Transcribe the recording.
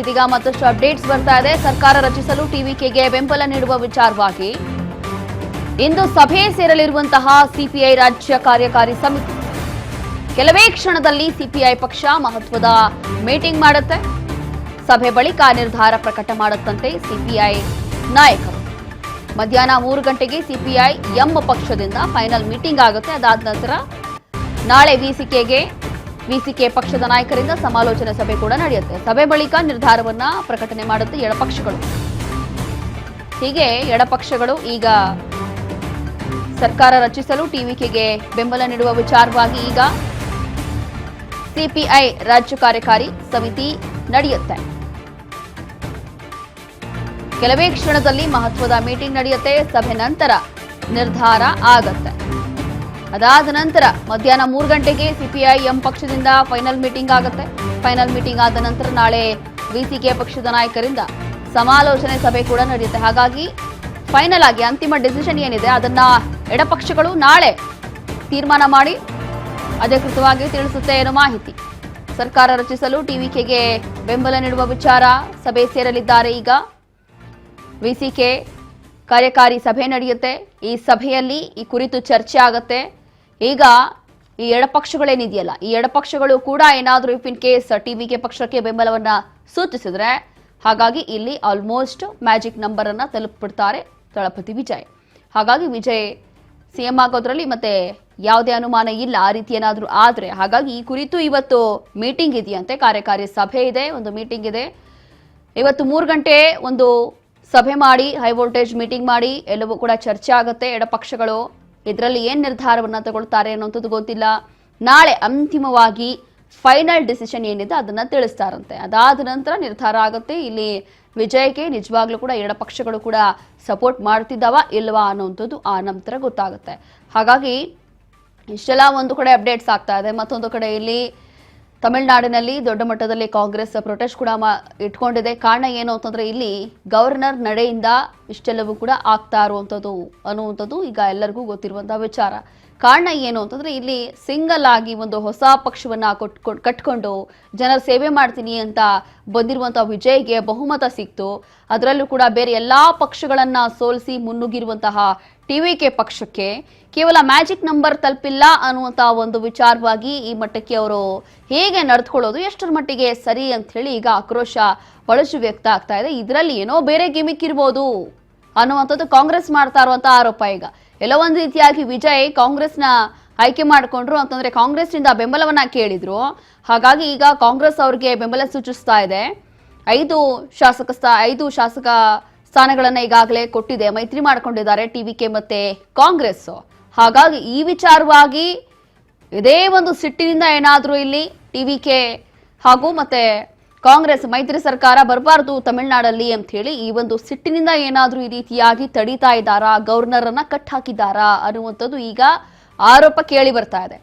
ಇದೀಗ ಮತ್ತಷ್ಟು ಅಪ್ಡೇಟ್ಸ್ ಬರ್ತಾ ಇದೆ. ಸರ್ಕಾರ ರಚಿಸಲು ಟಿವಿಕೆಗೆ ಬೆಂಬಲ ನೀಡುವ ವಿಚಾರವಾಗಿ ಇಂದು ಸಭೆ ಸೇರಲಿರುವಂತಹ ಸಿಪಿಐ ರಾಜ್ಯ ಕಾರ್ಯಕಾರಿ ಸಮಿತಿ ಕೆಲವೇ ಕ್ಷಣದಲ್ಲಿ ಸಿಪಿಐ ಪಕ್ಷ ಮಹತ್ವದ ಮೀಟಿಂಗ್ ಮಾಡುತ್ತೆ. ಸಭೆ ಬಳಿಕ ನಿರ್ಧಾರ ಪ್ರಕಟ ಮಾಡುತ್ತಂತೆ ಸಿಪಿಐ ನಾಯಕರು. ಮಧ್ಯಾಹ್ನ 3 ಗಂಟೆಗೆ ಸಿಪಿಐ ಎಂ ಪಕ್ಷದಿಂದ ಫೈನಲ್ ಮೀಟಿಂಗ್ ಆಗುತ್ತೆ. ಅದಾದ ನಂತರ ನಾಳೆ ವಿಸಿಕೆ ಪಕ್ಷದ ನಾಯಕರಿಂದ ಸಮಾಲೋಚನೆ ಸಭೆ ಕೂಡ ನಡೆಯುತ್ತೆ. ಸಭೆ ಬಳಿಕ ನಿರ್ಧಾರವನ್ನ ಪ್ರಕಟಣೆ ಮಾಡುತ್ತೆ ಎಡಪಕ್ಷಗಳು. ಹೀಗೆ ಎಡಪಕ್ಷಗಳು ಈಗ ಸರ್ಕಾರ ರಚಿಸಲು ಟಿವಿಕೆಗೆ ಬೆಂಬಲ ನೀಡುವ ವಿಚಾರವಾಗಿ ಈಗ ಸಿಪಿಐ ರಾಜ್ಯ ಕಾರ್ಯಕಾರಿ ಸಮಿತಿ ನಡೆಯುತ್ತೆ. ಕೆಲವೇ ಕ್ಷಣದಲ್ಲಿ ಮಹತ್ವದ ಮೀಟಿಂಗ್ ನಡೆಯುತ್ತೆ. ಸಭೆ ನಂತರ ನಿರ್ಧಾರ ಆಗತ್ತೆ. ಅದಾದ ನಂತರ ಮಧ್ಯಾಹ್ನ 3 ಗಂಟೆಗೆ ಸಿಪಿಐ ಎಂ ಪಕ್ಷದಿಂದ ಫೈನಲ್ ಮೀಟಿಂಗ್ ಆಗುತ್ತೆ. ಫೈನಲ್ ಮೀಟಿಂಗ್ ಆದ ನಂತರ ನಾಳೆ ವಿಸಿಕೆ ಪಕ್ಷದ ನಾಯಕರಿಂದ ಸಮಾಲೋಚನೆ ಸಭೆ ಕೂಡ ನಡೆಯುತ್ತೆ. ಹಾಗಾಗಿ ಫೈನಲ್ ಆಗಿ ಅಂತಿಮ ಡಿಸಿಷನ್ ಏನಿದೆ ಅದನ್ನ ಎಡಪಕ್ಷಗಳು ನಾಳೆ ತೀರ್ಮಾನ ಮಾಡಿ ಅಧಿಕೃತವಾಗಿ ತಿಳಿಸುತ್ತೆ ಅನ್ನೋ ಮಾಹಿತಿ. ಸರ್ಕಾರ ರಚಿಸಲು ಟಿವಿಕೆಗೆ ಬೆಂಬಲ ನೀಡುವ ವಿಚಾರ ಸಭೆ ಸೇರಲಿದ್ದಾರೆ. ಈಗ ವಿಸಿಕೆ ಕಾರ್ಯಕಾರಿ ಸಭೆ ನಡೆಯುತ್ತೆ. ಈ ಸಭೆಯಲ್ಲಿ ಈ ಕುರಿತು ಚರ್ಚೆ ಆಗುತ್ತೆ. ಈಗ ಈ ಎಡಪಕ್ಷಗಳೇನಿದೆಯಲ್ಲ, ಈ ಎಡಪಕ್ಷಗಳು ಕೂಡ ಏನಾದರೂ ಇಫ್ ಇನ್ ಕೇಸ್ ಟಿವಿಕೆ ಪಕ್ಷಕ್ಕೆ ಬೆಂಬಲವನ್ನ ಸೂಚಿಸಿದ್ರೆ ಹಾಗಾಗಿ ಇಲ್ಲಿ ಆಲ್ಮೋಸ್ಟ್ ಮ್ಯಾಜಿಕ್ ನಂಬರ್ ಅನ್ನ ತಲುಪಿಬಿಡ್ತಾರೆ ದಳಪತಿ ವಿಜಯ್. ಹಾಗಾಗಿ ವಿಜಯ್ ಸಿಎಂ ಆಗೋದ್ರಲ್ಲಿ ಮತ್ತೆ ಯಾವುದೇ ಅನುಮಾನ ಇಲ್ಲ ಆ ರೀತಿ ಏನಾದರೂ ಆದ್ರೆ. ಹಾಗಾಗಿ ಈ ಕುರಿತು ಇವತ್ತು ಮೀಟಿಂಗ್ ಇದೆಯಂತೆ, ಕಾರ್ಯಕಾರಿ ಸಭೆ ಇದೆ, ಒಂದು ಮೀಟಿಂಗ್ ಇದೆ. ಇವತ್ತು 3 ಗಂಟೆ ಒಂದು ಸಭೆ ಮಾಡಿ ಹೈ ವೋಲ್ಟೇಜ್ ಮೀಟಿಂಗ್ ಮಾಡಿ ಎಲ್ಲವೂ ಕೂಡ ಚರ್ಚೆ ಆಗುತ್ತೆ. ಎಡಪಕ್ಷಗಳು ಇದರಲ್ಲಿ ಏನ್ ನಿರ್ಧಾರವನ್ನ ತಗೊಳ್ತಾರೆ ಅನ್ನೋಂಥದ್ದು ಗೊತ್ತಿಲ್ಲ. ನಾಳೆ ಅಂತಿಮವಾಗಿ ಫೈನಲ್ ಡಿಸಿಷನ್ ಏನಿದೆ ಅದನ್ನ ತಿಳಿಸ್ತಾರಂತೆ. ಅದಾದ ನಂತರ ನಿರ್ಧಾರ ಆಗುತ್ತೆ. ಇಲ್ಲಿ ವಿಜಯ್ಗೆ ನಿಜವಾಗ್ಲೂ ಕೂಡ ಎಡಪಕ್ಷಗಳು ಕೂಡ ಸಪೋರ್ಟ್ ಮಾಡ್ತಿದ್ದಾವ ಇಲ್ವಾ ಅನ್ನೋಂಥದ್ದು ಆ ನಂತರ ಗೊತ್ತಾಗುತ್ತೆ. ಹಾಗಾಗಿ ಇಷ್ಟೆಲ್ಲ ಒಂದು ಕಡೆ ಅಪ್ಡೇಟ್ಸ್ ಆಗ್ತಾ ಇದೆ. ಮತ್ತೊಂದು ಕಡೆ ಇಲ್ಲಿ ತಮಿಳುನಾಡಿನಲ್ಲಿ ದೊಡ್ಡ ಮಟ್ಟದಲ್ಲಿ ಕಾಂಗ್ರೆಸ್ ಪ್ರೊಟೆಸ್ಟ್ ಕೂಡ ಇಟ್ಕೊಂಡಿದೆ. ಕಾರಣ ಏನು ಅಂತಂದ್ರೆ ಇಲ್ಲಿ ಗವರ್ನರ್ ನಡೆಯಿಂದ ಇಷ್ಟೆಲ್ಲವೂ ಕೂಡ ಆಗ್ತಾ ಇರುವಂಥದ್ದು ಅನ್ನುವಂಥದ್ದು ಈಗ ಎಲ್ಲರಿಗೂ ಗೊತ್ತಿರುವಂತಹ ವಿಚಾರ. ಕಾರಣ ಏನು ಅಂತಂದ್ರೆ ಇಲ್ಲಿ ಸಿಂಗಲ್ ಆಗಿ ಒಂದು ಹೊಸ ಪಕ್ಷವನ್ನ ಕಟ್ಕೊಂಡು ಜನರ ಸೇವೆ ಮಾಡ್ತೀನಿ ಅಂತ ಬಂದಿರುವಂತಹ ವಿಜಯ್ಗೆ ಬಹುಮತ ಸಿಕ್ತು. ಅದರಲ್ಲೂ ಕೂಡ ಬೇರೆ ಎಲ್ಲಾ ಪಕ್ಷಗಳನ್ನ ಸೋಲಿಸಿ ಮುನ್ನುಗ್ಗಿರುವಂತಹ ಟಿವಿಕೆ ಪಕ್ಷಕ್ಕೆ ಕೇವಲ ಮ್ಯಾಜಿಕ್ ನಂಬರ್ ತಲುಪಿಲ್ಲ ಅನ್ನುವಂತಹ ಒಂದು ವಿಚಾರವಾಗಿ ಈ ಮಟ್ಟಕ್ಕೆ ಅವರು ಹೇಗೆ ನಡೆದುಕೊಳ್ಳೋದು ಎಷ್ಟರ ಮಟ್ಟಿಗೆ ಸರಿ ಅಂತ ಹೇಳಿ ಈಗ ಆಕ್ರೋಶ ಬಹಳಷ್ಟು ವ್ಯಕ್ತ ಆಗ್ತಾ ಇದೆ. ಇದರಲ್ಲಿ ಏನೋ ಬೇರೆ ಗಿಮಿಕ್ ಇರ್ಬೋದು ಅನ್ನುವಂಥದ್ದು ಕಾಂಗ್ರೆಸ್ ಮಾಡ್ತಾ ಇರುವಂತಹ ಆರೋಪ. ಈಗ ಎಲ್ಲೋ ಒಂದು ರೀತಿಯಾಗಿ ವಿಜಯ್ ಕಾಂಗ್ರೆಸ್ನ ಆಯ್ಕೆ ಮಾಡಿಕೊಂಡ್ರು ಅಂತಂದ್ರೆ ಕಾಂಗ್ರೆಸ್ನಿಂದ ಬೆಂಬಲವನ್ನ ಕೇಳಿದ್ರು. ಹಾಗಾಗಿ ಈಗ ಕಾಂಗ್ರೆಸ್ ಅವ್ರಿಗೆ ಬೆಂಬಲ ಸೂಚಿಸ್ತಾ ಇದೆ. 5 ಶಾಸಕ ಸ್ಥಾನಗಳನ್ನ ಈಗಾಗಲೇ ಕೊಟ್ಟಿದೆ, ಮೈತ್ರಿ ಮಾಡ್ಕೊಂಡಿದ್ದಾರೆ ಟಿವಿಕೆ ಮತ್ತೆ ಕಾಂಗ್ರೆಸ್. ಹಾಗಾಗಿ ಈ ವಿಚಾರವಾಗಿ ಇದೇ ಒಂದು ಸಿಟ್ಟಿನಿಂದ ಏನಾದರೂ ಇಲ್ಲಿ ಟಿವಿಕೆ ಹಾಗೂ ಮತ್ತೆ ಕಾಂಗ್ರೆಸ್ ಮೈತ್ರಿ ಸರ್ಕಾರ ಬರಬಾರ್ದು ತಮಿಳುನಾಡಲ್ಲಿ ಅಂತ ಹೇಳಿ ಈ ಒಂದು ಸಿಟ್ಟಿನಿಂದ ಏನಾದರೂ ಈ ರೀತಿಯಾಗಿ ತಡೀತಾ ಇದ್ದಾರಾ, ಗವರ್ನರ್ ಅನ್ನ ಕಟ್ ಹಾಕಿದ್ದಾರಾ ಅನ್ನುವಂಥದ್ದು ಈಗ ಆರೋಪ ಕೇಳಿ ಬರ್ತಾ ಇದೆ.